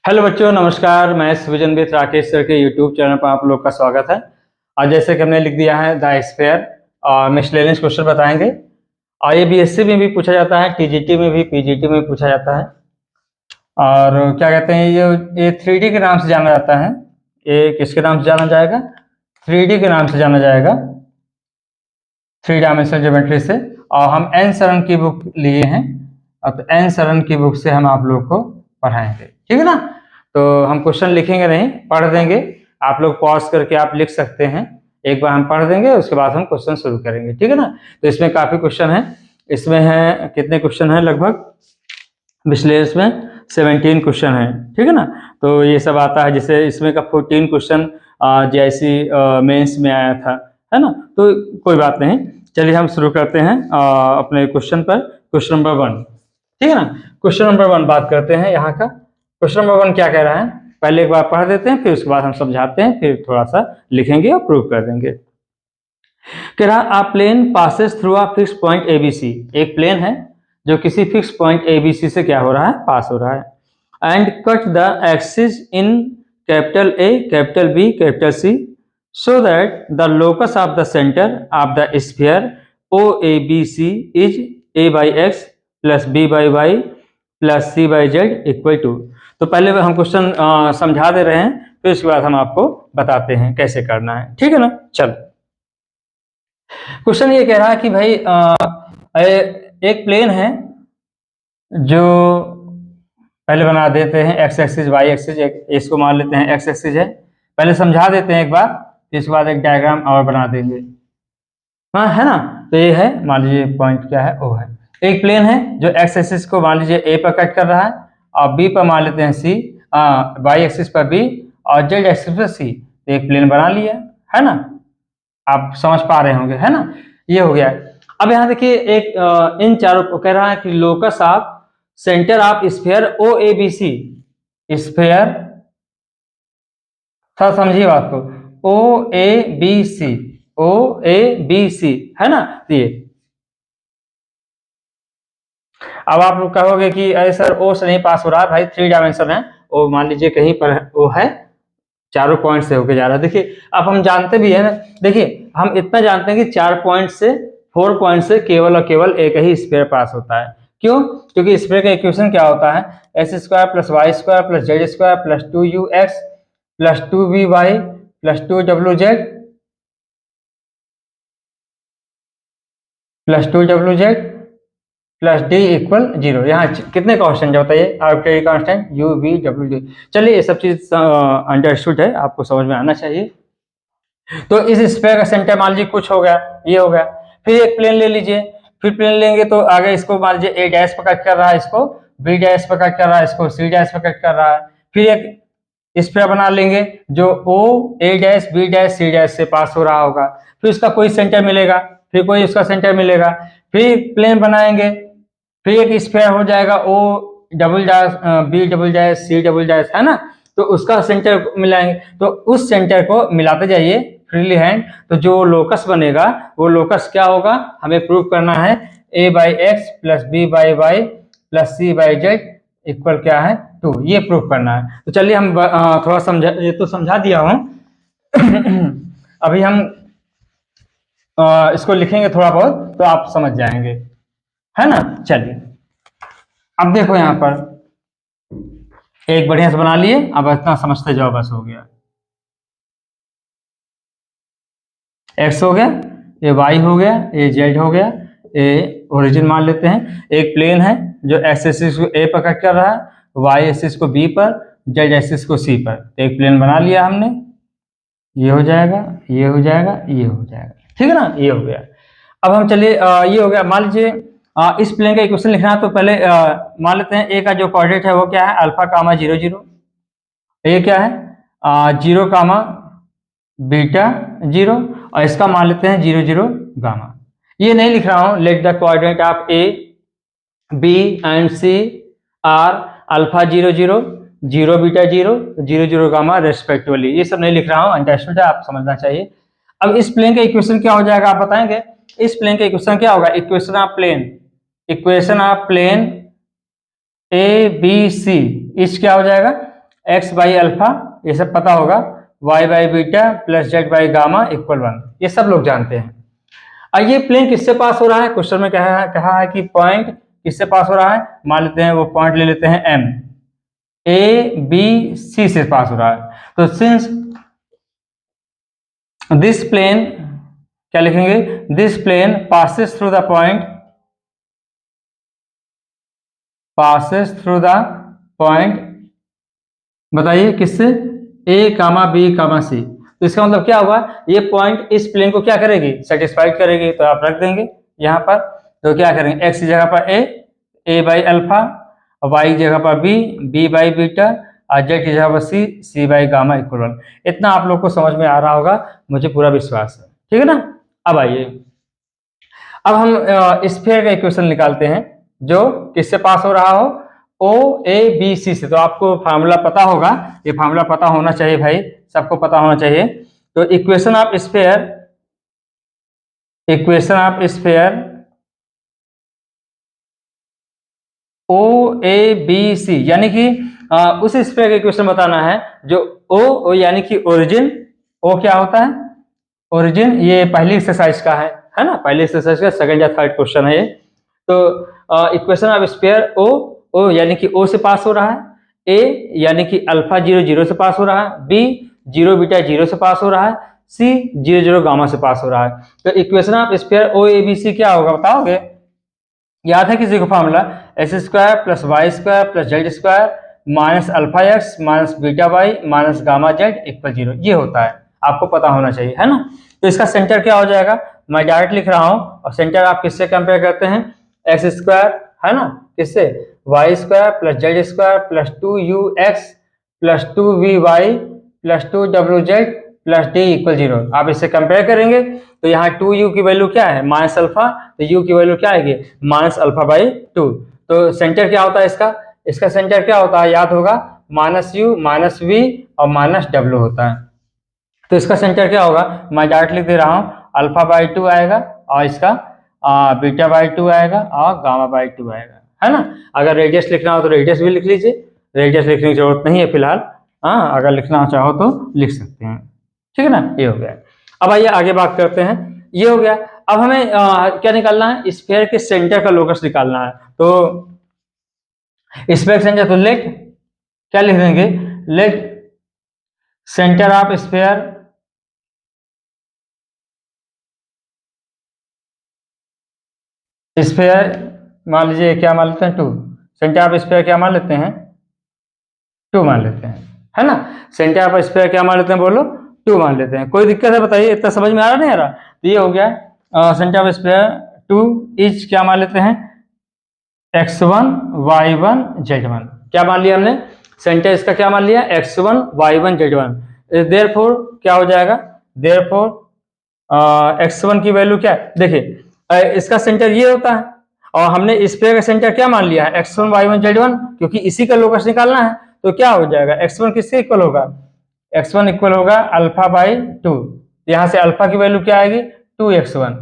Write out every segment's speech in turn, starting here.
Hello बच्चों, नमस्कार। मैं सुविजन विद राकेश सर के यूट्यूब चैनल पर आप लोग का स्वागत है। आज जैसे कि हमने लिख दिया है द स्फीयर मिसलेनियस क्वेश्चन बताएंगे। और ये बीएससी में भी पूछा जाता है, टीजीटी में भी, पीजीटी में पूछा जाता है। और क्या कहते हैं, ये 3D के नाम से जाना जाता है। ये किसके नाम से जाना जाएगा? 3D के नाम से जाना जाएगा, 3 डायमेंशनल ज्योमेट्री से। और हम एन शरण की बुक लिए हैं। अब एन शरण की बुक से हम आप लोग को पढ़ाएंगे, ठीक है ना। तो हम क्वेश्चन लिखेंगे नहीं, पढ़ देंगे। आप लोग पॉज करके आप लिख सकते हैं। एक बार हम पढ़ देंगे, उसके बाद हम क्वेश्चन शुरू करेंगे, ठीक है ना। तो इसमें काफी क्वेश्चन है। इसमें है, कितने क्वेश्चन है? लगभग विश्लेष में 17 क्वेश्चन है, ठीक है ना। तो ये सब आता है, जैसे इसमें का 14 क्वेश्चन जैसी मेंस में आया था, है ना। तो कोई बात नहीं, चलिए हम शुरू करते हैं अपने क्वेश्चन पर। क्वेश्चन नंबर 1, ठीक है ना। क्वेश्चन नंबर 1 बात करते हैं यहाँ का। क्वेश्चन नंबर 1 क्या कह रहा है, पहले एक बार पढ़ देते हैं, फिर उसके बाद हम समझाते हैं, फिर थोड़ा सा लिखेंगे और प्रूव कर देंगे। कह रहा a plane passes through a fix point A B C. एक प्लेन है जो किसी फिक्स पॉइंट एबीसी से क्या हो रहा है, पास हो रहा है। And cut the axis in capital A, capital B, capital C, so that the locus of the centre of the sphere O A B C is A by x plus B by y plus C by z equal two. तो पहले हम question समझा दे रहे हैं, फिर उसके बाद हम आपको बताते हैं कैसे करना है, ठीक है ना। चलो, क्वेश्चन ये कह रहा है कि भाई एक प्लेन है जो, पहले बना देते हैं एक्स एक्सिस वाई एक्सिस, इसको मान लेते हैं एक्स एक्सिस है। पहले समझा देते हैं एक बार, फिर इसके बाद एक डायग्राम और बना देंगे, हाँ, है ना। तो ये है, मान लीजिए पॉइंट क्या है, ओ है। एक प्लेन है जो एक्स एक्सिस को मान लीजिए ए पर कट कर रहा है, और बी पर मान लेते हैं सी, वाई एक्सिस पर बी, और जेड एक्सिस पर सी। तो एक प्लेन बना लिया, है ना। आप समझ पा रहे होंगे, है ना। ये हो गया। अब यहाँ देखिए, एक इन चारों को कह रहा है कि locus of centre of sphere O A B C. Sphere, थोड़ा समझिए बात को, ओ A B C, O A B सी, है ना। ये अब आप लोग कहोगे कि अरे सर ओ से नहीं पास हो रहा है, भाई 3 डायमेंशन है, ओ मान लीजिए कहीं पर वो है, चारों पॉइंट से होके जा रहा है। देखिए, अब हम जानते भी है ना, देखिए हम इतना जानते हैं कि 4 पॉइंट से केवल और केवल एक ही स्फीयर पास होता है। क्यों? क्योंकि स्फीयर का इक्वेशन क्या होता है, x square plus y square plus z square plus 2u x plus 2v y plus 2w z plus D equal 0। यहाँ कितने कांस्टेंट है बताइए, arbitrary constant u v w d। चलिए, ये सब चीज अंडरस्टूड है, आपको समझ में आना चाहिए। तो इस स्फीयर का सेंटर मान लीजिए कुछ हो गया, ये हो गया। फिर एक प्लेन ले लीजिए, फिर प्लेन लेंगे तो आगे इसको मान लीजिए ए डैश पर कट कर रहा है, इसको बी डैश पर कट कर रहा है, इसको सी डैश पर कट कर रहा है। फिर एक स्फीयर बना लेंगे जो O A dash B dash C dash से पास हो रहा होगा, फिर उसका कोई सेंटर मिलेगा, फिर कोई उसका सेंटर मिलेगा। फिर प्लेन बनाएंगे, फिर एक स्फीयर हो जाएगा O double dash B double dash C double dash, है ना। तो उसका सेंटर मिलाएंगे, तो उस सेंटर को मिलाते जाइए फ्रीली हैंड। तो जो लोकस बनेगा, वो लोकस क्या होगा, हमें प्रूव करना है, a by x plus B by y plus C by z equal क्या है, 2। ये प्रूव करना है। तो चलिए हम थोड़ा समझा, ये तो समझा दिया हूं। अभी हम इसको लिखेंगे थोड़ा बहुत, तो आप समझ जाएंगे, है ना। चलिए, अब देखो यहाँ पर एक बढ़िया से बना लिए, अब इतना समझते जाओ, बस हो गया। एक्स हो गया, ये वाई हो गया, ये जेड हो गया, ये ओरिजिन मान लेते हैं। एक प्लेन है जो एक्स एक्सिस को ए पर कट कर रहा है, वाई एक्सिस को बी पर, जेड एक्सिस को सी पर। तो एक प्लेन बना लिया हमने, ये हो जाएगा, ये हो जाएगा, ये हो जाएगा, ठीक है ना। ये हो गया। अब हम चलिए, ये हो गया। मान लीजिए इस प्लेन का इक्वेशन लिखना है, तो पहले मान लेते हैं ए का जो कोऑर्डिनेट है वो क्या है, अल्फा कामा 0 0। ये क्या है, 0 कामा बीटा 0, और इसका मान लेते हैं 0 0 गामा। ये नहीं लिख रहा हूं, let the coordinate of A B and C are alpha 0 0 0 beta 0 0 0 gamma respectively. ये सब नहीं लिख रहा हूं, अंडरस्टूड है, आप समझना चाहिए। अब इस प्लेन का इक्वेशन क्या हो जाएगा, आप बताएंगे। इस प्लेन का इक्वेशन क्या होगा, equation of plane A B C, इस क्या हो जाएगा, एक्स बाई अल्फा ये सब पता होगा, y by beta plus z by gamma equal 1, ये सब लोग जानते हैं। अब ये प्लेन किससे पास हो रहा है, क्वेश्चन में कहा है कि पॉइंट किससे पास हो रहा है, मान लेते हैं वो पॉइंट ले लेते हैं एम, ए बी सी से पास हो रहा है। तो सिंस दिस प्लेन, क्या लिखेंगे, this plane passes through the point, passes through the point, बताइए किससे, ए कामा बी कामा सी। तो इसका मतलब क्या हुआ, ये पॉइंट इस प्लेन को क्या करेगी, सेटिस्फाइड करेगी। तो आप रख देंगे यहाँ पर, तो क्या करेंगे, एक्स की जगह पर ए बाई अल्फा, वाई की जगह पर बी बाई बीटा, और जेड की जगह पर सी बाई गामा इक्वल 1। इतना आप लोग को समझ में आ रहा होगा, मुझे पूरा विश्वास है, ठीक है ना। अब आइए, अब हम स्फीयर का इक्वेशन निकालते हैं जो किससे पास हो रहा हो, ओ ए बी सी से। तो आपको फार्मूला पता होगा, ये फार्मूला पता होना चाहिए भाई, सबको पता होना चाहिए। तो equation of sphere, equation of sphere O A B C, यानी कि उस स्फीयर का इक्वेशन बताना है जो ओ यानी कि ओरिजिन, ओ क्या होता है, ओरिजिन, ये पहली एक्सरसाइज का है ना, पहली एक्सरसाइज का सेकंड या थर्ड क्वेश्चन है ये। तो इक्वेशन ऑफ स्फीयर ओ यानी कि ओ से पास हो रहा है, ए यानी कि अल्फा 0 0 से पास हो रहा है, बी 0 बीटा 0 से पास हो रहा है, सी 0 0 गामा से पास हो रहा है। तो equation of sphere O A B C क्या होगा बताओगे, याद है किसी को formula, x square plus y square plus z square minus alpha x minus beta y minus gamma z equal 0, ये होता है, आपको पता होना चाहिए, है ना। तो इसका सेंटर क्या हो जाएगा, मैं डायरेक्ट लिख रहा हूं, और सेंटर आप किससे कंपेयर करते हैं, एक्स स्क्वायर, है ना, किससे, y square plus z square plus 2u(x) plus 2vy plus 2w(z) plus D equal 0। आप इससे कंपेयर करेंगे तो यहाँ 2u की वैल्यू क्या है, माइनस अल्फा, तो u की वैल्यू क्या आएगी, माइनस अल्फा बाई 2। तो सेंटर क्या होता है इसका, इसका सेंटर क्या होता है, याद होगा, माइनस यू माइनस वी और माइनस डब्ल्यू होता है। तो इसका सेंटर क्या होगा, मैं डायरेक्ट लिख दे रहा हूँ, अल्फा बाई 2 आएगा, और इसका बीटा बाई 2 आएगा, और गामा बाई 2 आएगा, है ना। अगर रेडियस लिखना हो तो रेडियस भी लिख लीजिए, रेडियस लिखने की जरूरत नहीं है फिलहाल, हाँ, अगर लिखना चाहो तो लिख सकते हैं, ठीक है ना। ये हो गया। अब आइए आगे बात करते हैं, ये हो गया। अब हमें क्या निकालना है, स्फीयर के सेंटर का लोकस निकालना है। तो स्फीयर सेंटर, तो लेट क्या लिख देंगे, लेट सेंटर ऑफ स्फीयर मान लीजिए क्या मान लेते हैं 2, सेंटर ऑफ स्फीयर क्या मान लेते हैं 2 मान लेते हैं, है ना। सेंटर ऑफ स्फीयर क्या मान लेते हैं, बोलो 2 मान लेते हैं। कोई दिक्कत है बताइए, इतना समझ में आ रहा नहीं आ रहा। तो ये हो गया सेंटर ऑफ स्फीयर 2 इज क्या मान लेते हैं, x1 y1 z1। क्या मान लिया हमने, सेंटर इसका क्या मान लिया, x1 y1 z1। देयरफॉर क्या हो जाएगा, देयरफॉर x1 की वैल्यू क्या है, देखिए इसका सेंटर ये होता है, और हमने स्फीयर का सेंटर क्या मान लिया है, x1 y1 z1, क्योंकि इसी का लोकस निकालना है। तो क्या हो जाएगा, x1 किससे इक्वल होगा, x1 इक्वल होगा अल्फा बाई 2, यहाँ से अल्फा की वैल्यू क्या आएगी 2x1,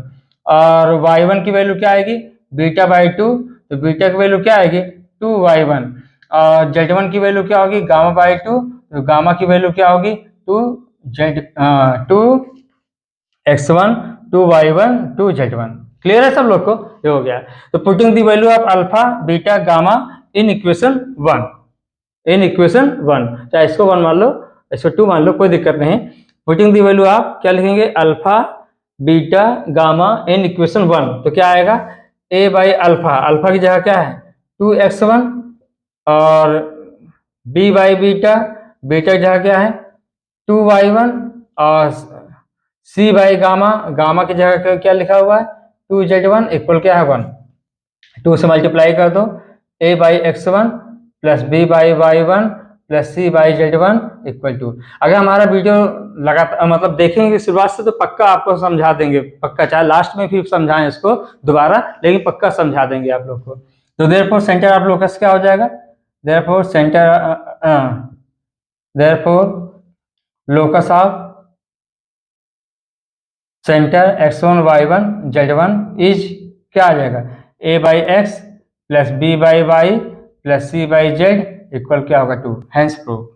और y1 की वैल्यू क्या आएगी बीटा बाई 2, तो बीटा की वैल्यू क्या आएगी 2y1, और z1 की वैल्यू क्या होगी गामा बाई 2, तो गामा की वैल्यू क्या होगी 2x1 2y1 2z1। क्लियर है सब लोग को, ये हो गया। तो putting the value of alpha beta gamma in equation 1, in equation 1, चाहे इसको 1 मान लो इसको 2 मान लो, कोई दिक्कत नहीं। पुटिंग दी वैल्यू आप क्या लिखेंगे, alpha beta gamma in equation 1, तो क्या आएगा a बाई अल्फा, अल्फा की जगह क्या है 2x1, और b बाई बीटा, बीटा की जगह क्या है 2y1, और c बाई गामा, गामा की जगह क्या लिखा हुआ है 2z1 इक्वल क्या है 1। 2 से मल्टीप्लाई कर दो, a by x1 plus b by y1 plus c by z1 equal 2। अगर हमारा वीडियो लगातार मतलब देखेंगे शुरुआत से तो पक्का आपको समझा देंगे, पक्का, चाहे लास्ट में फिर समझाएं इसको दोबारा, लेकिन पक्का समझा देंगे आप लोग को। तो देयरफॉर सेंटर ऑफ लोकस क्या हो जाएगा, therefore centre therefore locus of centre x1 y1 z1 is क्या आ जाएगा a by x plus b by y plus c by z equal क्या होगा 2, हैंस प्रूव।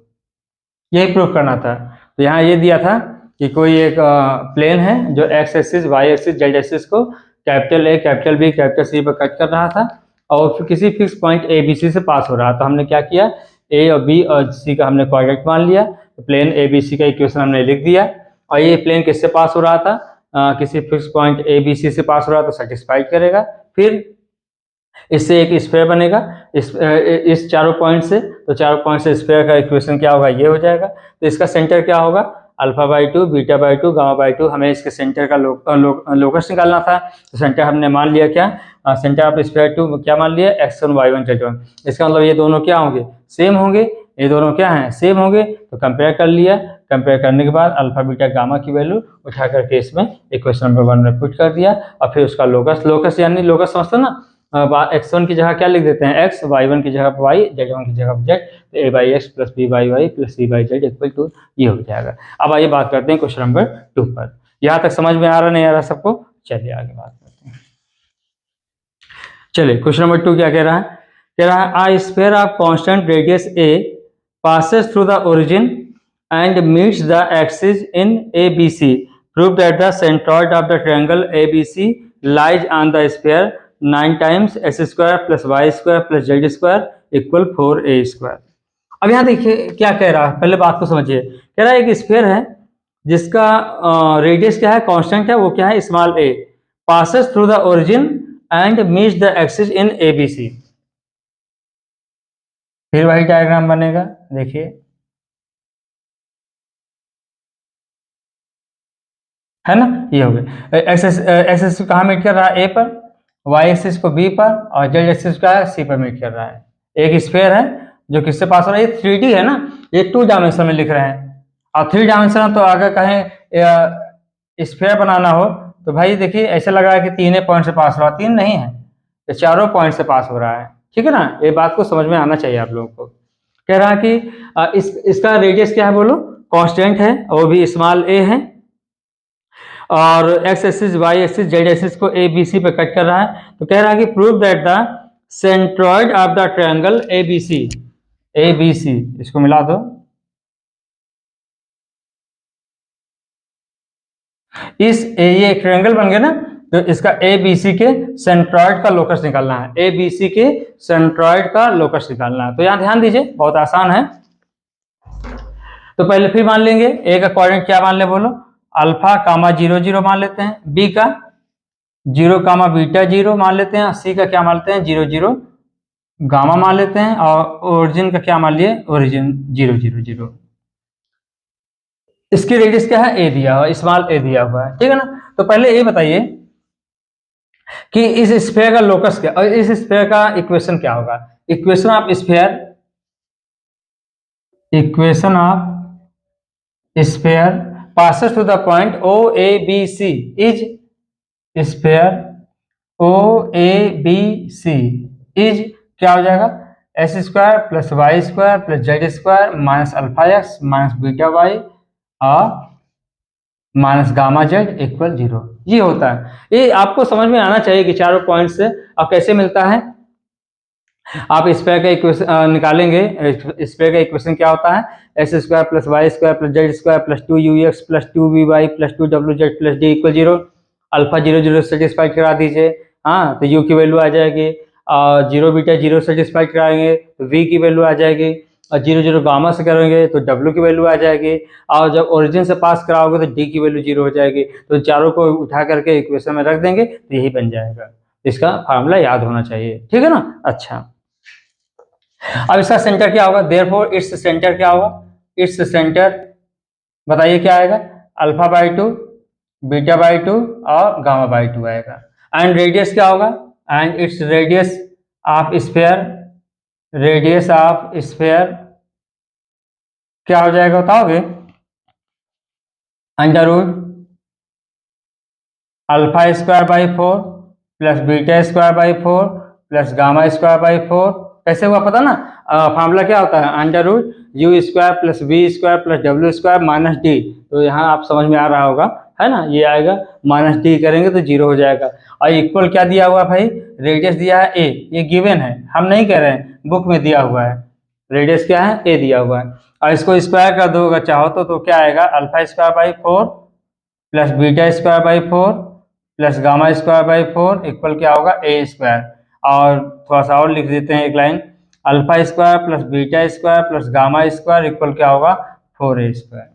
यही प्रूव करना था। तो यहाँ ये दिया था कि कोई एक प्लेन है जो x axis, y axis, z axis को capital A, capital B, capital C पर कट कर रहा था और फिर किसी fix point A B C से पास हो रहा था। तो हमने क्या किया, ए और बी और सी का हमने कोऑर्डिनेट मान लिया, तो प्लेन ए बी सी का इक्वेशन हमने लिख दिया। और ये प्लेन किससे पास हो रहा था, किसी fix point A B C से पास हो रहा था, तो सेटिस्फाइड करेगा। फिर इससे एक स्फीयर बनेगा इस चारों पॉइंट से, तो चारों पॉइंट से स्फीयर का इक्वेशन क्या होगा, ये हो जाएगा। तो इसका सेंटर क्या होगा, alpha by 2, beta by 2, gamma by 2। हमें इसके सेंटर का लोकस निकालना था, तो सेंटर हमने मान लिया क्या, सेंटर ऑफ स्फीयर 2 क्या मान लिया, x1 y1 z1। इसका मतलब ये दोनों क्या होंगे, सेम होंगे। ये दोनों क्या हैं, सेम होंगे। तो कंपेयर कर लिया, कंपेयर करने के बाद अल्फा बीटा गामा की वैल्यू उठा करके इसमें इक्वेशन नंबर 1 में पुट कर दिया। और फिर उसका लोकस यानी लोकस समझते ना, x1 की जगह क्या लिख देते हैं x, y1 की जगह y, z1 की जगह z। तो a by x plus b by y plus c by z equal two ये हो जाएगा। अब आइए बात करते हैं क्वेश्चन नंबर 2 पर। यहाँ तक समझ में आ रहा नहीं आ रहा सबको, चलिए आगे बात करते हैं। चलिए क्वेश्चन नंबर 2 क्या कह रहा है, कह रहा है a sphere of constant radius a passes through the origin and meets the axis in ABC. Prove that the centroid of the triangle ABC lies on the sphere 9 times s square plus y square plus z square equal 4a square। अब यहाँ देखिए क्या कह रहा है, पहले बात को समझिए। कह रहा है एक स्फीयर है जिसका रेडियस क्या है, कांस्टेंट है, वो क्या है, small a, passes through the origin and meets the axis in ABC। फिर वही डायग्राम बनेगा, देखिए है ना, ये हो गया। एक्सिस कहाँ मीट कर रहा है, ए पर, वाई एक्सिस को बी पर, और जेड एक्सिस का सी पर मीट कर रहा है। एक स्फीयर है जो किससे पास हो रहा है, ये 3D है ना, ये 2 डायमेंशन में लिख रहे हैं। और 3 डायमेंशन तो अगर कहें स्फीयर बनाना हो तो भाई देखिए ऐसे लग रहा है कि 3 पॉइंट से पास हो रहा है, 3 नहीं है, ये 4 पॉइंट से पास हो रहा है। ठीक है ना, ये बात को समझ में आना चाहिए आप लोगों को। कह रहा है कि इसका रेडियस क्या है, बोलो, कांस्टेंट है, वो भी स्मॉल ए है, और x axis, y axis, z axis को ए बी सी पे कट कर रहा है। तो कह रहा है कि prove that the centroid of the triangle A B C, A B C इसको मिला दो, ये ट्रायंगल बन गया ना, तो इसका ए बी सी के सेंट्रॉइड का लोकस निकालना है, ए बी सी के सेंट्रॉइड का लोकस निकालना है। तो यहां ध्यान दीजिए, बहुत आसान है। तो पहले फिर मान लेंगे ए का कोऑर्डिनेट क्या मान ले, बोलो, अल्फा कामा 0 0 मान लेते हैं, बी का 0 कामा बीटा 0 मान लेते हैं, सी का क्या मान लेते हैं, 0 0 गामा मान लेते हैं, और ओरिजिन का क्या मान लिए, ओरिजिन 0 0 0। इसकी रेडियस क्या है, ए दिया हुआ, स्मॉल ए दिया हुआ है। ठीक है ना। तो पहले ये बताइए कि इस स्फीयर का लोकस क्या, और इस स्फीयर का इक्वेशन क्या होगा। Equation of sphere, equation of sphere passes to the point O A B C is sphere O A B C is क्या हो जाएगा, s square plus y square plus z square minus alpha x minus beta y और minus gamma z equal 0। ये होता है, ये आपको समझ में आना चाहिए कि चारों पॉइंट से अब कैसे मिलता है। आप स्फीयर का इक्वेशन निकालेंगे, स्फीयर का इक्वेशन क्या होता है, x square plus y square plus z square plus 2ux plus 2vy plus 2wz प्लस d इक्वल 0। अल्फा 0 0 सेटिस्फाइड करा दीजिए, हाँ, तो u की वैल्यू आ जाएगी, और 0 बीटा 0 सेटिस्फाइड कराएंगे तो v की वैल्यू आ जाएगी, और 0 0 गामा से करेंगे तो w की वैल्यू आ जाएगी, और जब ओरिजिन से पास कराओगे तो d की वैल्यू 0 हो जाएगी। तो चारों को उठा करके इक्वेशन में रख देंगे तो यही बन जाएगा। इसका फार्मूला याद होना चाहिए, ठीक है ना। अच्छा, अब इसका सेंटर क्या होगा, देयरफॉर इट्स सेंटर क्या होगा, इट्स सेंटर बताइए क्या आएगा, अल्फा बाई 2, बीटा बाई 2 और गामा बाई 2 आएगा। एंड रेडियस क्या होगा, and its radius of sphere, radius of sphere क्या हो जाएगा बताओगे, under root alpha square by 4 plus beta square by 4 plus gamma square by 4। कैसे हुआ पता ना, फार्मूला क्या होता है, under root u square plus v square plus डब्ल्यू स्क्वायर माइनस डी। तो यहाँ आप समझ में आ रहा होगा, है ना, ये आएगा माइनस डी करेंगे तो 0 हो जाएगा। और इक्वल क्या दिया हुआ भाई, रेडियस दिया है ए, ये गिवन है, हम नहीं कह रहे हैं, बुक में दिया हुआ है। रेडियस क्या है, ए दिया हुआ है। और इसको स्क्वायर कर दो अगर चाहो तो क्या आएगा, alpha square by 4 plus beta square by 4 plus gamma square by 4 equal क्या होगा, ए स्क्वायर। और थोड़ा सा और लिख देते हैं एक line, alpha square plus beta square plus gamma square equal क्या होगा, 4a स्क्वायर।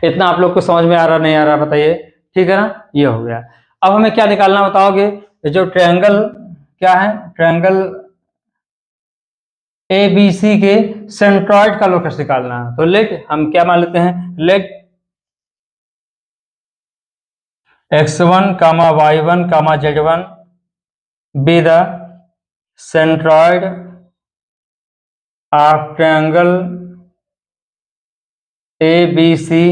इतना आप लोग को समझ में आ रहा नहीं आ रहा बताइए, ठीक है ना, ये हो गया। अब हमें क्या निकालना बताओगे, जो ट्रायंगल क्या है, ट्रायंगल ABC के सेंट्रॉइड का लोकस निकालना है। तो लेट हम क्या मान लेते हैं, late x1, y1, z1 be the centroid of triangle ABC।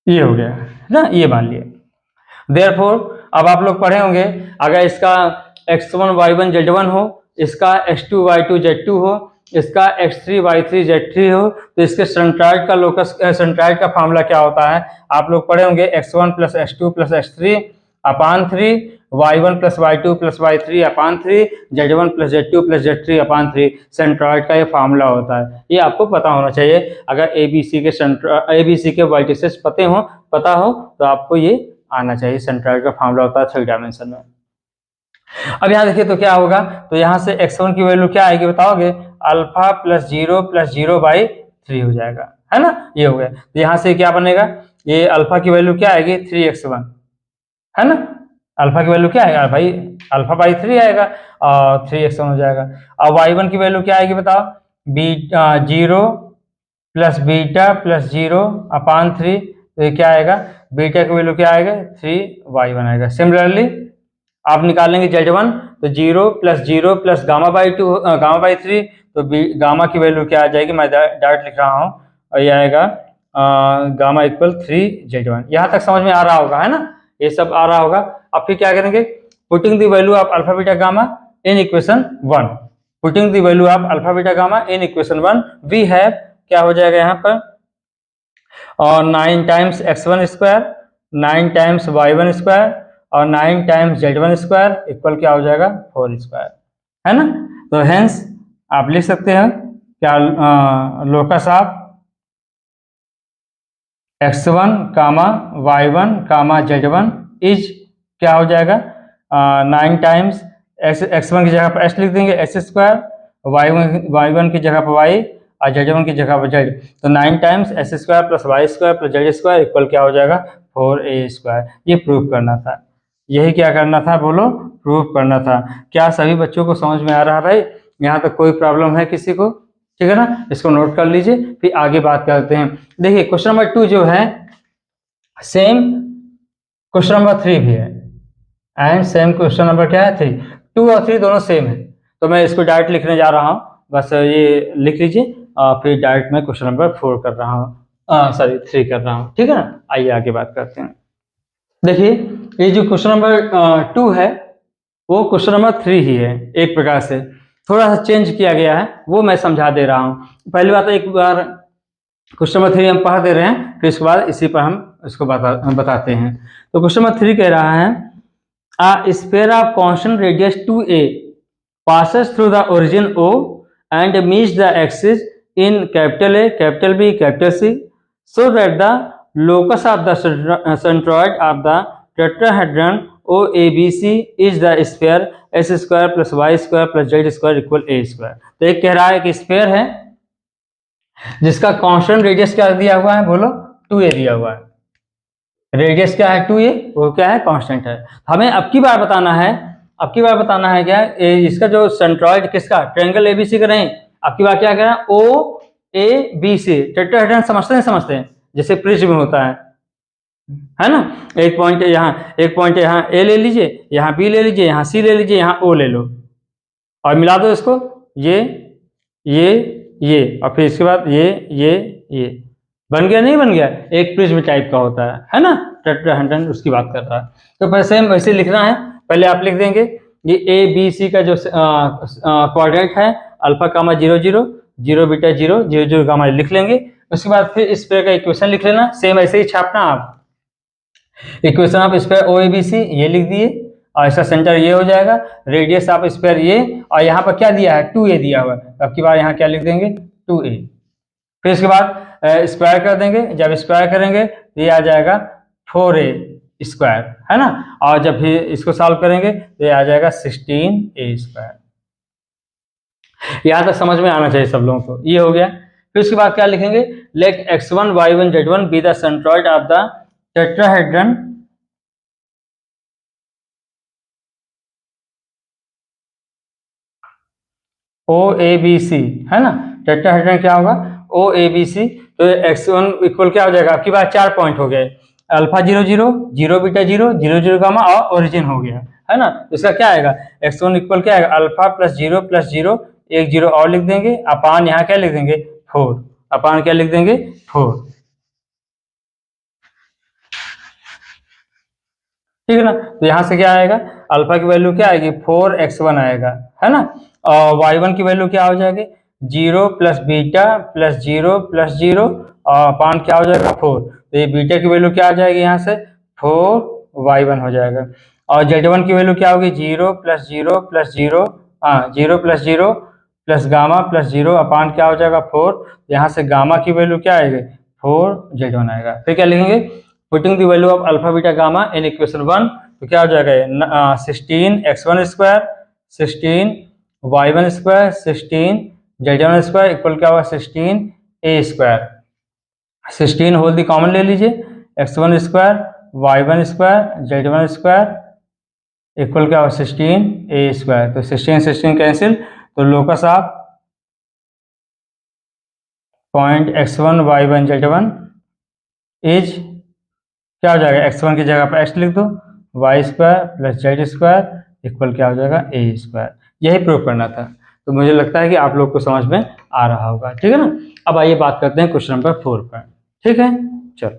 ये हो गया ना, ये मान लिया। देयरफॉर अब आप लोग पढ़े होंगे, अगर इसका x1, y1, z1 हो, इसका x2, y2, z2 हो, इसका x3, y3, z3 हो, तो इसके सेंट्रॉइड का लोकस, सेंट्रॉइड का फार्मूला क्या होता है, आप लोग पढ़े होंगे, x1 plus x2 plus x3 अपान 3, y1 plus y2 plus y3 अपान 3, z1 plus z2 plus z3 अपान 3 सेंट्रॉइड का ये फार्मूला होता है। ये आपको पता होना चाहिए, अगर ABC के वर्टिसेस पता हो तो आपको ये आना चाहिए, सेंट्रॉइड का फार्मूला होता है 3 डायमेंशन में। अब यहाँ देखिए तो क्या होगा, तो यहाँ से x1 की वैल्यू क्या आएगी बताओगे, अल्फा प्लस 0 बाई 3 हो जाएगा, है ना, ये हो गया। तो यहाँ से क्या बनेगा, ये अल्फा की वैल्यू क्या आएगी, 3x1, है ना, अल्फा की वैल्यू क्या आएगा भाई, अल्फा बाई 3 आएगा और 3x1 हो जाएगा। और y1 की वैल्यू क्या आएगी बताओ, 0 प्लस बीटा प्लस 0 अपान 3, तो ये क्या आएगा, बीटा की वैल्यू क्या आएगा, 3y1 आएगा। सिमिलरली आप निकालेंगे z1, तो 0 प्लस गामा बाई 3, तो गामा की वैल्यू क्या आ जाएगी, मैं डायरेक्ट लिख रहा हूँ, और ये आएगा गामा इक्वल 3z1। यहाँ तक समझ में आ रहा होगा, है ना, ये सब आ रहा होगा। अब फिर क्या करेंगे, putting the value of alpha beta gamma in equation 1, putting the value of alpha beta gamma in equation 1 we have, क्या हो जाएगा यहाँ पर, और 9 times x1 square, 9 times y1 square और 9 टाइम्स z1 स्क्वायर इक्वल क्या हो जाएगा, 4 स्क्वायर, है ना। तो हेंस आप लिख सकते हैं क्या, locus of x1, y1, z1 is क्या हो जाएगा, 9 टाइम्स x1 की जगह पर x लिख देंगे, x स्क्वायर, y1 की जगह पर y और z1 की जगह पर z, तो 9 times x square plus y square plus z square equal क्या हो जाएगा, 4a स्क्वायर। ये प्रूव करना था, यही क्या करना था, बोलो, प्रूव करना था। क्या सभी बच्चों को समझ में आ रहा है भाई, यहाँ तक कोई प्रॉब्लम है किसी को, ठीक है ना, इसको नोट कर लीजिए, फिर आगे बात करते हैं। देखिए क्वेश्चन नंबर 2 जो है सेम क्वेश्चन नंबर 3 भी है, एंड सेम क्वेश्चन नंबर क्या है, 3, 2 और 3 दोनों सेम है। तो मैं इसको डायरेक्ट लिखने जा रहा हूँ, बस ये लिख लीजिए, फिर डायरेक्ट मैं क्वेश्चन नंबर 4 कर रहा हूँ, सॉरी 3 कर रहा हूँ, ठीक है ना। आइए आगे बात करते हैं। देखिए ये जो क्वेश्चन नंबर 2 है वो क्वेश्चन नंबर 3 ही है, एक प्रकार से थोड़ा सा चेंज किया गया है, वो मैं समझा दे रहा हूँ। पहली बात एक बार क्वेश्चन नंबर 3 हम पढ़ दे रहे हैं, फिर इसके बाद इसी पर हम इसको बताते हैं। तो क्वेश्चन नंबर 3 कह रहा है, a sphere of constant radius 2a passes through the origin O and meets the axis in capital A, capital B, capital C, so that the locus of the centroid of the tetrahedron OABC is the sphere s square plus y square plus z square equal a square। तो एक कह रहा है कि sphere है जिसका constant radius क्या दिया हुआ है, बोलो 2a दिया हुआ है, रेडियस क्या है 2a, वो क्या है, कांस्टेंट है। हमें अब की बार बताना है क्या, इसका जो सेंट्रॉइड किसका, ट्रायंगल एबीसी का नहीं, अब की बार क्या करें, ओ ए बी सी, टेट्राहेड्रन समझते हैं जैसे प्रिज्म होता है ना, एक पॉइंट यहाँ ए ले लीजिए, यहाँ बी ले लीजिए, यहाँ सी ले लीजिए, यहाँ ओ ले लो और मिला दो इसको, ये और फिर इसके बाद ये बन गया, नहीं बन गया, एक प्रिज्म टाइप का होता है ना, टेट्राहेड्रन उसकी बात कर रहा है। तो पहले सेम वैसे लिखना है, पहले आप लिख देंगे ये ए बी सी का जो कोऑर्डिनेट है अल्फा कामा 0 0 0 बीटा 0 0 0 गामा लिख लेंगे। उसके बाद फिर इस पे का इक्वेशन लिख लेना, सेम ऐसे ही छापना आप, equation of square O A B C ये लिख दिए, और इसका सेंटर ये हो जाएगा, रेडियस ऑफ स्फीयर ये, और यहाँ पर क्या दिया है 2a दिया हुआ है, अब की बार यहाँ क्या लिख देंगे 2a। फिर इसके बाद स्क्वायर कर देंगे, जब स्क्वायर करेंगे तो ये आ जाएगा 4a स्क्वायर, है ना, और जब भी इसको सॉल्व करेंगे तो ये आ जाएगा 16a स्क्वायर। यहाँ तक समझ में आना चाहिए सब लोगों को, ये हो गया। फिर उसके बाद क्या लिखेंगे, let x1 y1 z1 be the centroid of the tetrahedron OABC, है ना, टेट्राहेड्रन क्या होगा OABC। तो x1 इक्वल क्या हो जाएगा, आपकी बात 4 पॉइंट हो गए, अल्फा 0 0 0 बीटा 0 0 0 गामा और ओरिजिन हो गया, है ना। तो इसका क्या आएगा, x1 इक्वल क्या आएगा, अल्फा प्लस 0 एक 0 और लिख देंगे, अपान यहाँ क्या लिख देंगे 4, अपान क्या लिख देंगे 4, ठीक है ना। तो यहाँ से क्या आएगा, अल्फा की वैल्यू क्या आएगी 4x1 आएगा, है ना, और y1 की वैल्यू क्या हो जाएगी 0 प्लस बीटा प्लस 0 प्लस 0 और अपान क्या हो जाएगा 4। तो ये बीटा की वैल्यू क्या आ जाएगी यहाँ से 4y1 हो जाएगा, और z1 की वैल्यू क्या होगी 0 प्लस 0 प्लस 0, हाँ 0 प्लस 0 प्लस गामा प्लस 0 अपान क्या हो जाएगा 4। यहाँ से गामा की वैल्यू क्या आएगी 4z1 आएगा। फिर क्या लिखेंगे, putting the value of alpha beta gamma in equation 1, तो क्या हो जाएगा 16x1 square 16y1 square 16z1 square equal क्या होगा 16a square. 16 whole the common ले लीजिए, x1 square y1 square z1 square equal क्या होगा 16a स्क्वायर। तो 16 कैंसिल, तो locus of point x1 y1 z1 is क्या हो जाएगा, x1 की जगह पर x लिख दो, y square plus z square equal क्या हो जाएगा a स्क्वायर। यही प्रूव करना था। तो मुझे लगता है कि आप लोग को समझ में आ रहा होगा, ठीक है ना। अब आइए बात करते हैं क्वेश्चन नंबर 4 पर, ठीक है। चलो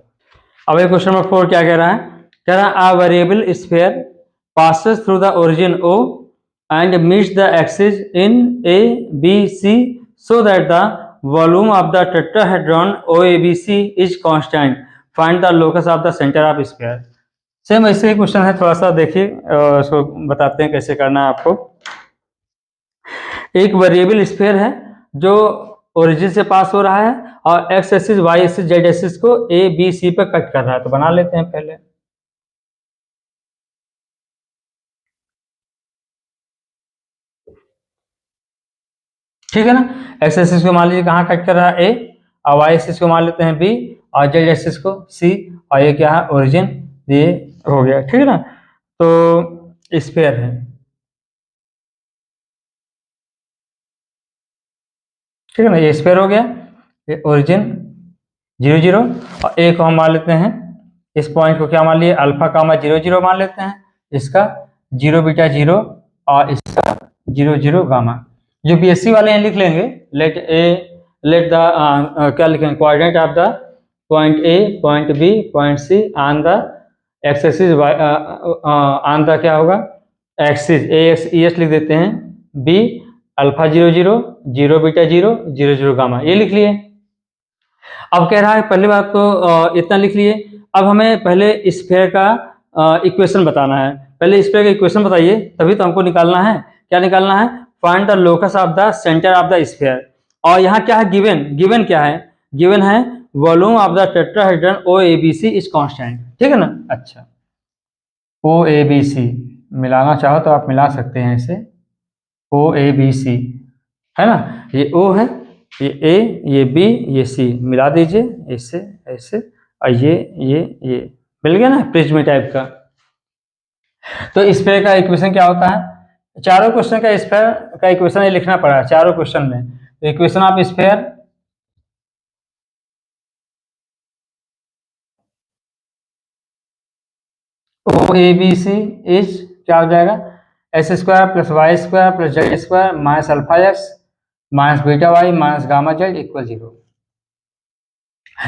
अब ये क्वेश्चन नंबर 4 क्या कह रहा है, कह रहा है a variable sphere passes through the origin O and meets the axis in A, B, C so that the volume of the tetrahedron OABC is constant. Find the locus of the center of sphere. Same ऐसे ही question है, थोड़ा सा देखिए उसको बताते हैं कैसे करना है आपको। एक वेरिएबल स्फीयर है जो ओरिजिन से पास हो रहा है और x axis y axis z axis को ए बी सी पर कट कर रहा है। तो बना लेते हैं पहले, ठीक है ना। एक्स एक्सिस को मान लीजिए कहाँ कट कर रहा है ए, और वाई एक्सिस को मान लेते हैं बी, और जेड एक्सिस को सी, और ये क्या है ओरिजिन, ये हो गया, ठीक है ना। तो स्फीयर है, ठीक है ना, ये स्फीयर हो गया, ये ओरिजिन 0 0, और ए को हम मान लेते हैं, इस पॉइंट को क्या मान लिए अल्फा कामा 0 0 मान लेते हैं, इसका 0 बीटा 0 और इसका 0 0 गामा। जो बीएससी वाले हैं लिख लेंगे, लेट द क्या लिखेंगे, coordinate of the point A point B point C on the x axis on the क्या होगा axis A X E S लिख देते हैं, बी अल्फा 0 0 0 बीटा 0 0 0 गामा, ये लिख लिए। अब कह रहा है पहली बात तो इतना लिख लिए, अब हमें पहले स्फीयर का इक्वेशन बताना है। पहले स्फीयर का इक्वेशन बताइए, तभी तो हमको निकालना है, क्या निकालना है, find the locus of the centre of the sphere. और यहाँ क्या है गिवन क्या है, गिवन है volume of the tetrahedron OABC is constant, ठीक है ना। अच्छा OABC मिलाना चाहो तो आप मिला सकते हैं इसे, OABC है ना, ये O है, ये A, ये B, ये C, मिला दीजिए इससे ऐसे, और ये मिल गया ना प्रिज्म टाइप का। तो स्फीयर का इक्वेशन क्या होता है, चारों क्वेश्चन का स्फीयर का इक्वेशन ये लिखना पड़ा है चारों क्वेश्चन में। तो equation of sphere OABC is क्या हो जाएगा, x square plus y square plus z square minus alpha x minus beta y minus gamma z equal 0।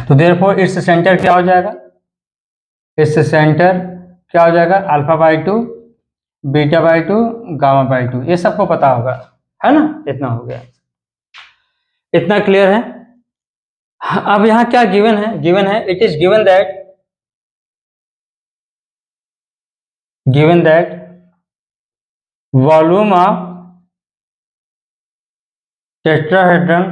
तो देयरफॉर इट्स सेंटर क्या हो जाएगा, इट्स सेंटर क्या हो जाएगा alpha by 2 beta by 2 gamma by 2, ये सबको पता होगा, है ना। इतना हो गया, इतना क्लियर है। अब यहाँ क्या गिवन है it is given that volume of tetrahedron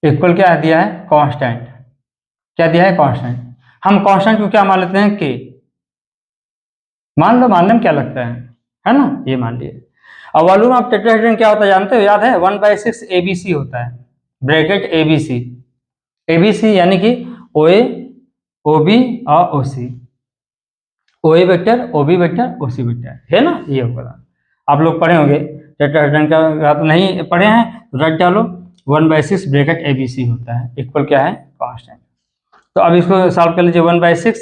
equal क्या दिया है, कांस्टेंट। क्या दिया है, कांस्टेंट। हम कांस्टेंट को क्या मान लेते हैं, के। मान लो, मानने में क्या लगता है ना, ये मान लिए। अब वॉल्यूम ऑफ टेट्राहेड्रन क्या होता है जानते हो, याद है, 1/6 ABC होता है, ब्रैकेट ABC। ABC यानी कि OA, OB और OC। OA vector, OB vector, OC vector, है ना, ये होगा। आप लोग पढ़े होंगे टेट्राहेड्रन का, तो नहीं पढ़े हैं तो रट डालो, 1/6 ब्रैकेट ABC होता है, इक्वल क्या है, कांस्टेंट। तो अब इसको सॉल्व कर लीजिए, 1/6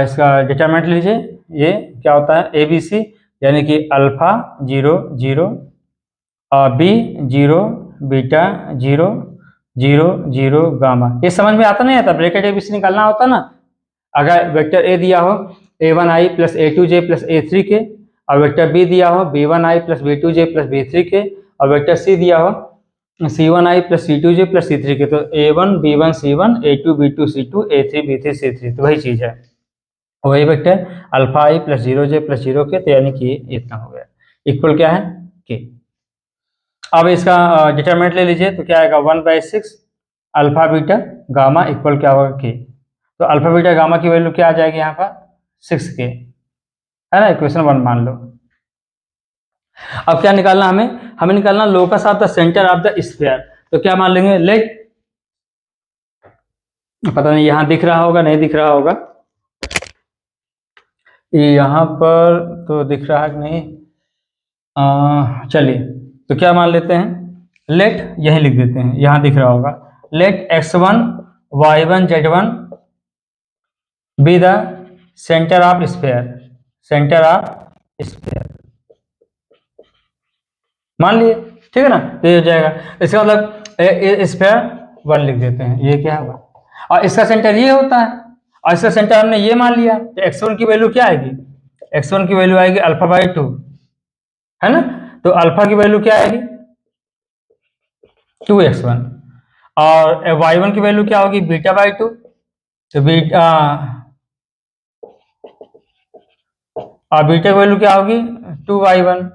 इसका डिटरमिनेंट लीजिए, ये क्या होता है, ABC यानी कि अल्फा 0 0, B 0, बीटा 0 0 0 गामा। ये समझ में आता नहीं आता, ब्रैकेट ABC निकालना होता ना। अगर वेक्टर A दिया हो A1i plus A2j plus A3k, और वेक्टर B दिया हो B1i plus B2j plus B3k, और वेक्टर C दिया हो C1i plus C2j plus C3k, तो A1 B1 C1, A2 B2 C2, A3 B3 C3, तो वही चीज है, वही vector alpha i plus 0j plus 0k, तो यानी कि इतना हो गया, इक्वल क्या है, k। अब इसका डिटरमिनेंट ले लीजिए, तो क्या आएगा, 1/6 अल्फा बीटा गामा इक्वल क्या होगा, k। तो अल्फा बीटा गामा की वैल्यू क्या आ जाएगी यहाँ पर, 6k, है ना, इक्वेशन 1 मान लो। अब क्या निकालना, हमें निकालना locus of the centre of the sphere. तो क्या मान लेंगे, लेट, पता नहीं यहाँ दिख रहा होगा नहीं दिख रहा होगा, यहाँ पर तो दिख रहा है कि नहीं, चलिए तो क्या मान लेते हैं, लेट, यही लिख देते हैं, यहाँ दिख रहा होगा, let x1 y1 z1 be the centre of sphere, centre of sphere मान लिए, ठीक है ना, तो ये हो जाएगा। इसका मतलब स्फीयर 1 लिख देते हैं, ये क्या होगा, और इसका सेंटर ये होता है, और इसका सेंटर हमने ये मान लिया, तो x1 की वैल्यू क्या आएगी, x1 की वैल्यू आएगी अल्फा/2, है ना, तो अल्फा की वैल्यू क्या आएगी, 2x1, और y1 की वैल्यू क्या होगी, बीटा/2, तो बीटा, और बीटा की वैल्यू क्या होगी, 2y1,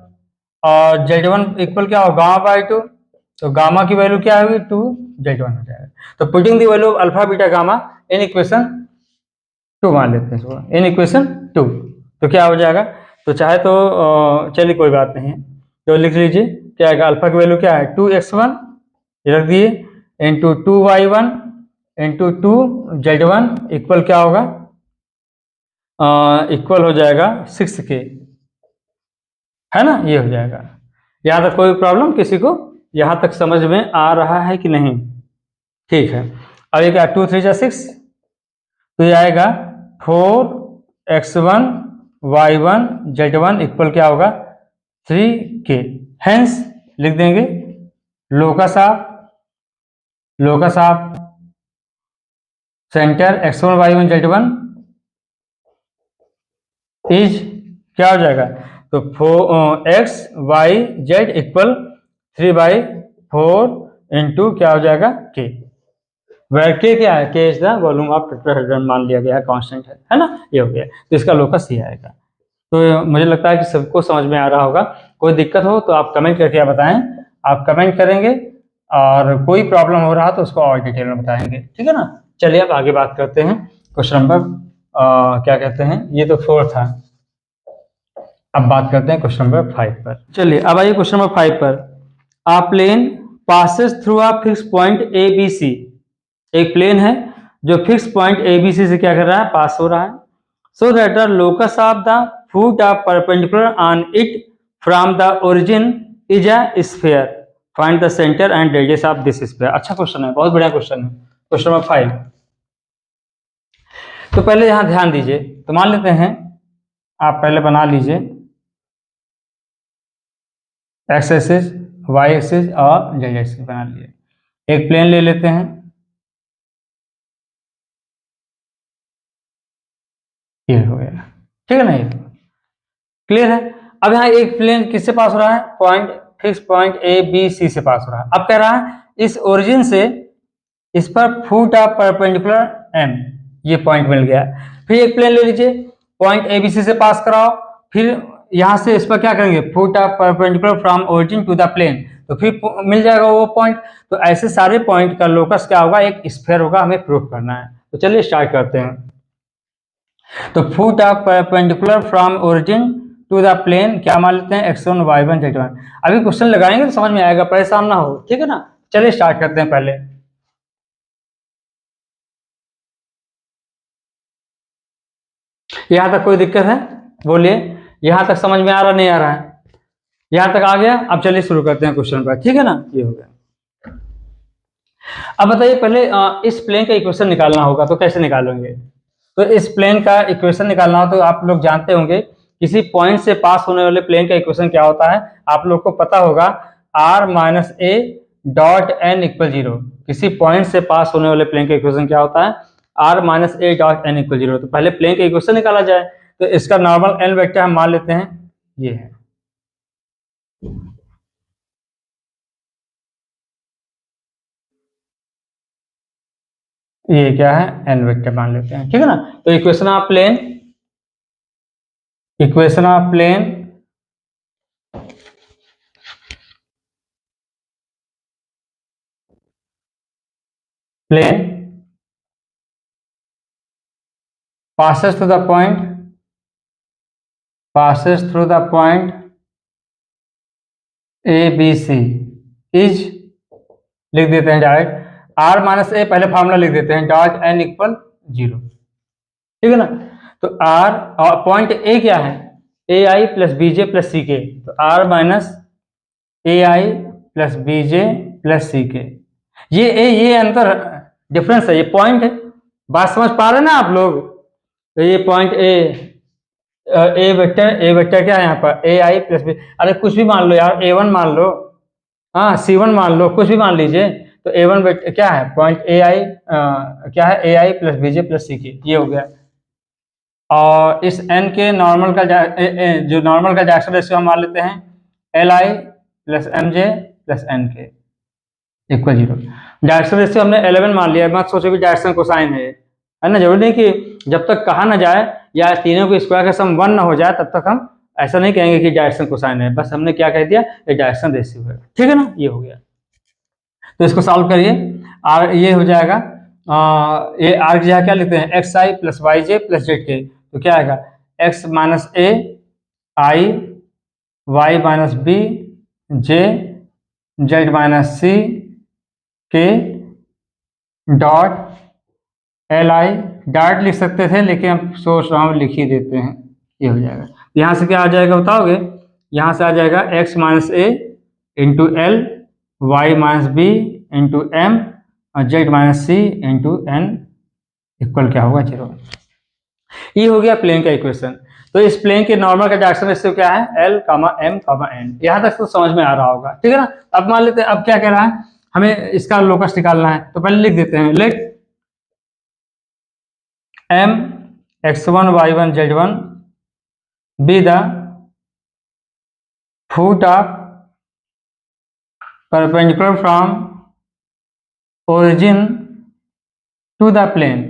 और z1 इक्वल क्या होगा, गामा/2, तो गामा की वैल्यू क्या होगी, 2z1 हो जाएगा। तो putting the value of alpha beta gamma in equation 2 मान लेते हैं इसको, इन इक्वेशन 2, तो क्या हो जाएगा, तो चाहे तो चलिए कोई बात नहीं है, तो लिख लीजिए क्या आएगा, अल्फा की वैल्यू क्या है, 2x1 रख दिए, into 2y1 into 2z1 equal क्या होगा, इक्वल हो जाएगा 6k, है ना, ये हो जाएगा। यहाँ तक कोई प्रॉब्लम किसी को, यहाँ तक समझ में आ रहा है कि नहीं, ठीक है। अब ये क्या, 2 3 जा 6, तो ये आएगा 4x1 y1 z1 इक्वल क्या होगा, 3k। हेंस लिख देंगे locus of centre x1 y1 z1 is क्या हो जाएगा, तो 4x y z equal 3/4 into क्या हो जाएगा, k, वेर k क्या है, k is the volume of tetrahedron मान लिया गया है, कांस्टेंट है ना, ये हो गया, तो इसका लोकस ये आएगा। तो मुझे लगता है कि सबको समझ में आ रहा होगा, कोई दिक्कत हो तो आप कमेंट करके बताएं, आप कमेंट करेंगे, और कोई प्रॉब्लम हो रहा तो उसको और डिटेल में बताएंगे, ठीक है ना। चलिए अब आगे बात करते हैं, क्वेश्चन नंबर क्या कहते हैं, ये तो 4 था, अब बात करते हैं क्वेश्चन नंबर 5 पर। चलिए अब आइए क्वेश्चन नंबर 5 पर। A plane passes through a fix point ABC, एक प्लेन है जो फिक्स पॉइंट ABC से क्या कर रहा है, पास हो रहा है, सो that the locus of the foot of perpendicular on it from the origin is a sphere, find the centre and radius of this sphere. अच्छा क्वेश्चन है, बहुत बढ़िया क्वेश्चन है, क्वेश्चन नंबर 5। तो पहले यहां ध्यान दीजिए, तो मान लेते हैं, आप पहले बना लीजिए एक्स एक्सिस, वाई एक्सिस और जेड एक्सिस बना लिए, एक प्लेन ले लेते हैं, ये हो गया, ठीक है ना, ये क्लियर है। अब यहाँ एक प्लेन किससे पास हो रहा है, पॉइंट, फिक्स पॉइंट ABC से पास हो रहा है। अब कह रहा है इस ओरिजिन से इस पर फुट ऑफ परपेंडिकुलर M, ये पॉइंट मिल गया। फिर एक प्लेन ले लीजिए, पॉइंट ए बी सी से पास कराओ, फिर यहाँ से इस पर क्या करेंगे, foot of perpendicular from origin to the plane, तो फिर मिल जाएगा वो पॉइंट। तो ऐसे सारे पॉइंट का लोकस क्या होगा, एक स्फीयर होगा, हमें प्रूफ करना है। तो चलिए स्टार्ट करते हैं। तो foot of perpendicular from origin to the plane क्या मान लेते हैं, x1 y1 z1। अभी क्वेश्चन लगाएंगे तो समझ में आएगा, परेशान ना हो, ठीक है ना। चलिए स्टार्ट करते हैं। पहले यहां तक कोई दिक्कत है, बोलिए। यहां तक समझ में आ रहा, नहीं आ रहा है? यहां तक आ गया। अब चलिए शुरू करते हैं क्वेश्चन पर, ठीक है ना। ये हो गया। अब बताइए, पहले इस प्लेन का इक्वेशन निकालना होगा, तो कैसे निकालेंगे? तो इस प्लेन का इक्वेशन निकालना हो तो आप लोग जानते होंगे, किसी पॉइंट से पास होने वाले प्लेन का इक्वेशन क्या होता है, आप लोग को पता होगा, r minus A dot N equal zero. किसी पॉइंट से पास होने वाले प्लेन का इक्वेशन क्या होता है, r minus A dot N equal zero. तो पहले प्लेन का इक्वेशन निकाला जाए, तो इसका नॉर्मल एन वेक्टर हम मान लेते हैं, ये है। ये क्या है, एन वेक्टर मान लेते हैं, ठीक है ना। तो equation of plane, equation of plane plane passes through the point, passes through the point a b c is, लिख देते हैं डायरेक्ट, r माइनस ए पहले फार्मूला लिख देते हैं, डॉट एन इक्वल जीरो, ठीक है ना। तो r और पॉइंट ए क्या है, ए आई प्लस बी जे प्लस सी के। तो r माइनस ए आई प्लस बी जे प्लस सी के, ये अंतर डिफरेंस है, ये पॉइंट है। बात समझ पा रहे हैं ना आप लोग? तो ये पॉइंट ए वेक्टर क्या है यहाँ पर, ए आई प्लस बी, अरे कुछ भी मान लो यार, ए वन मान लो, हाँ सी वन मान लो, कुछ भी मान लीजिए। तो ए वन वेक्टर क्या है, पॉइंट ए आई क्या है, ए आई प्लस बी जे प्लस सी के, ये हो गया। और इस एन के नॉर्मल का जो नॉर्मल का डायरेक्शन रेशियो हम मान लेते हैं, L I plus M J plus N K equal zero. Direction ratio हमने 11 मान लिया, मत सोचो कि डायरेक्शन कोसाइन है ना। जरूरी नहीं कि जब तक कहा ना जाए या तीनों के स्क्वायर का सम 1 ना हो जाए तब तक हम ऐसा नहीं कहेंगे कि डायरेक्शन कोसाइन है। बस हमने क्या कह दिया, ये डायरेक्शन रेशियो है, ठीक है ना। ये हो गया। तो इसको सॉल्व करिए, आर ये हो जाएगा, ये आर की जगह क्या लिखते हैं, एक्स आई प्लस वाई जे प्लस जेड के। तो क्या आएगा, एक्स माइनस ए आई, वाई माइनस बी, जे जेड माइनस सी के डॉट एल आई, डॉट लिख सकते थे लेकिन हम सोच रहा हूँ लिख ही देते हैं, ये हो जाएगा। यहाँ से क्या आ जाएगा बताओगे, यहाँ से आ जाएगा x minus a into l, y minus b into m और z minus c into n equal क्या होगा, जीरो। ये हो गया प्लेन का इक्वेशन। तो इस प्लेन के नॉर्मल का डायरेक्शन रेशियो क्या है, एल कामा एम कामा एन। यहाँ तक तो समझ में आ रहा होगा, ठीक है ना। अब मान लेते हैं, अब क्या कह रहा है, हमें इसका लोकस निकालना है। तो पहले लिख देते हैं, late m x1 y1 z1 be the foot of perpendicular from origin to the plane,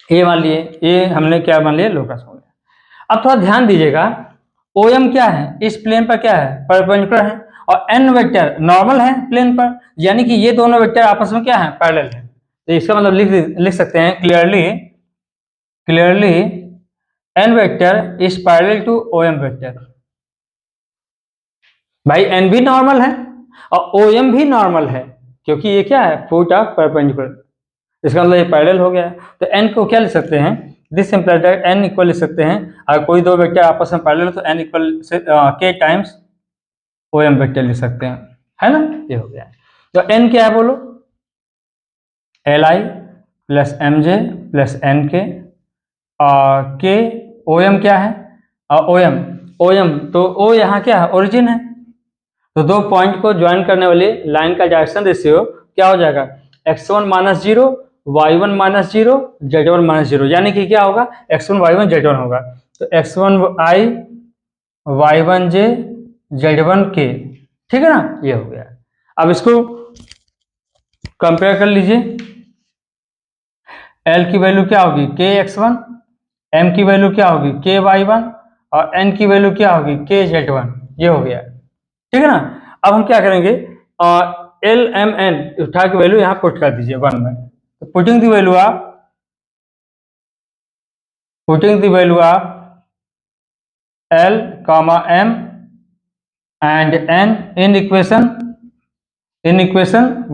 ये मान लिए, ये हमने क्या मान लिया, लोकस हो गया। अब थोड़ा ध्यान दीजिएगा, OM क्या है, इस प्लेन पर क्या है, परपेंडिकुलर है, और n वेक्टर नॉर्मल है प्लेन पर, यानी कि ये दोनों वेक्टर आपस में क्या है, पैरेलल है। तो इसका मतलब लिख सकते हैं clearly n vector is parallel to OM vector. भाई n भी नॉर्मल है और OM भी नॉर्मल है, क्योंकि ये क्या है, फुट ऑफ परपेंडिकुलर, इसका मतलब ये पैरेलल हो गया। तो n को क्या लिख सकते हैं, this implies that n equal लिख सकते हैं, अगर कोई दो वेक्टर आपस में पैरेलल तो n इक्वल से k टाइम्स OM वेक्टर लिख सकते हैं, है ना। ये हो गया। तो n क्या है बोलो, L I plus M J plus N K, और के OM क्या है, OM तो O यहाँ क्या है, ओरिजिन है। तो दो पॉइंट को ज्वाइन करने वाली लाइन का डायरेक्शन रेशियो क्या हो जाएगा, x1 minus zero, y1 minus zero, z1 minus zero, यानी कि क्या होगा, x1 y1 z1 होगा। तो x1 i, y1 j, z1 k, ठीक है ना। ये हो गया। अब इसको कंपेयर कर लीजिए, एल की वैल्यू क्या होगी kx1, m की वैल्यू क्या होगी ky1 और n की वैल्यू क्या होगी kz1। ये हो गया, ठीक है ना। अब हम क्या करेंगे, एल एम एन उठा के वैल्यू यहाँ पुट कर दीजिए 1 में। तो putting the value of L, M and N in equation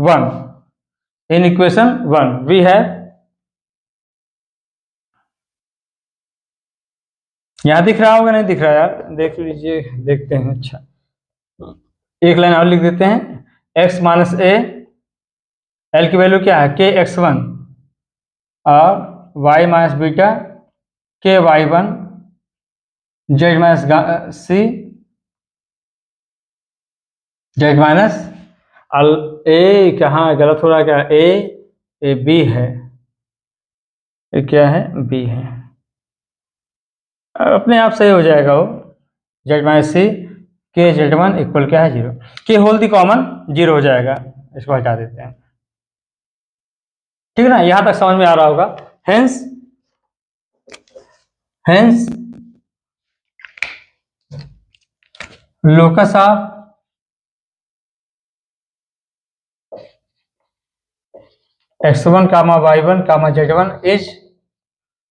1. In equation 1 we have, यहाँ दिख रहा होगा नहीं दिख रहा यार, देख लीजिए, देखते हैं। अच्छा, एक लाइन और लिख देते हैं, x माइनस ए, एल की वैल्यू क्या है kx1 और y minus beta ky1 z minus c z minus a, कहाँ गलत हो रहा है, क्या ए बी है, ये क्या है बी है, अपने आप सही हो जाएगा वो। z माइनस सी के z1 इक्वल क्या है 0, के होल दी कॉमन 0 हो जाएगा, इसको हटा देते हैं, ठीक है ना। यहां तक समझ में आ रहा होगा। Hence locus of x1 comma y1 comma z1 is,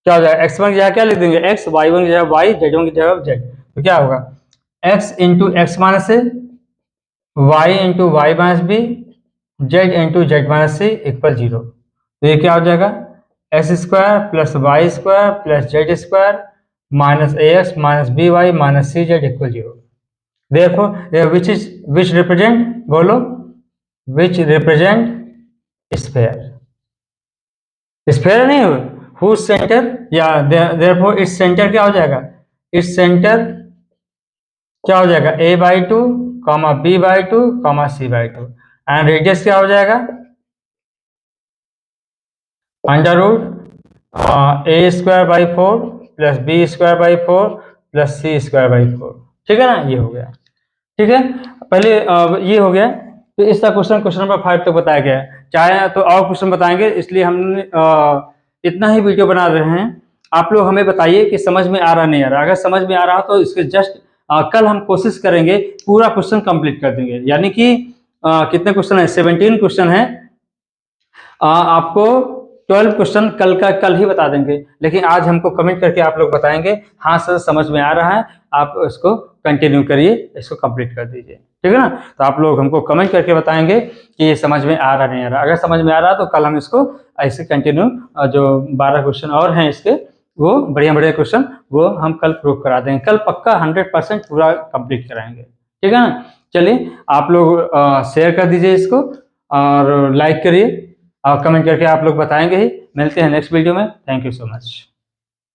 क्या हो जाएगा, x1 की जगह क्या लिख देंगे x, y1 की जगह y, z1 की जगह z। तो क्या होगा x into x minus a, y into y minus b, z into z minus c equal 0। तो ये क्या हो जाएगा x square plus y square plus z square minus a x minus b y minus c z equal 0। देखो which represent, बोलो which represent sphere, sphere नहीं हो whose centre, या देयरफॉर इट्स सेंटर क्या हो जाएगा, इट्स सेंटर क्या हो जाएगा a/2 comma b/2 comma c/2 and radius क्या हो जाएगा under root a²/4 plus b²/4 plus c²/4। ठीक है ना, ये हो गया। ठीक है, पहले ये हो गया। तो इसका क्वेश्चन नंबर 5 तक बताया गया है। चाहे तो और क्वेश्चन बताएंगे, इसलिए हमने इतना ही वीडियो बना रहे हैं। आप लोग हमें बताइए कि समझ में आ रहा नहीं आ रहा। अगर समझ में आ रहा तो इसके जस्ट कल हम कोशिश करेंगे पूरा क्वेश्चन कंप्लीट कर देंगे। यानी कि कितने क्वेश्चन है, 17 क्वेश्चन है। आपको 12 क्वेश्चन कल ही बता देंगे, लेकिन आज हमको कमेंट करके आप लोग बताएंगे हाँ सर समझ में आ रहा है, आप इसको कंटिन्यू करिए, इसको कंप्लीट कर दीजिए। ठीक है ना, तो आप लोग हमको कमेंट करके बताएंगे कि ये समझ में आ रहा नहीं आ रहा। अगर समझ में आ रहा तो कल हम इसको ऐसे कंटिन्यू, जो 12 क्वेश्चन और हैं इसके, वो बढ़िया क्वेश्चन वो हम कल प्रूव करा देंगे। कल पक्का 100% पूरा कंप्लीट कराएंगे। ठीक है ना, चलिए आप लोग शेयर कर दीजिए इसको और लाइक करिए और कमेंट करके आप लोग बताएंगे ही। मिलते हैं नेक्स्ट वीडियो में। Thank you so much.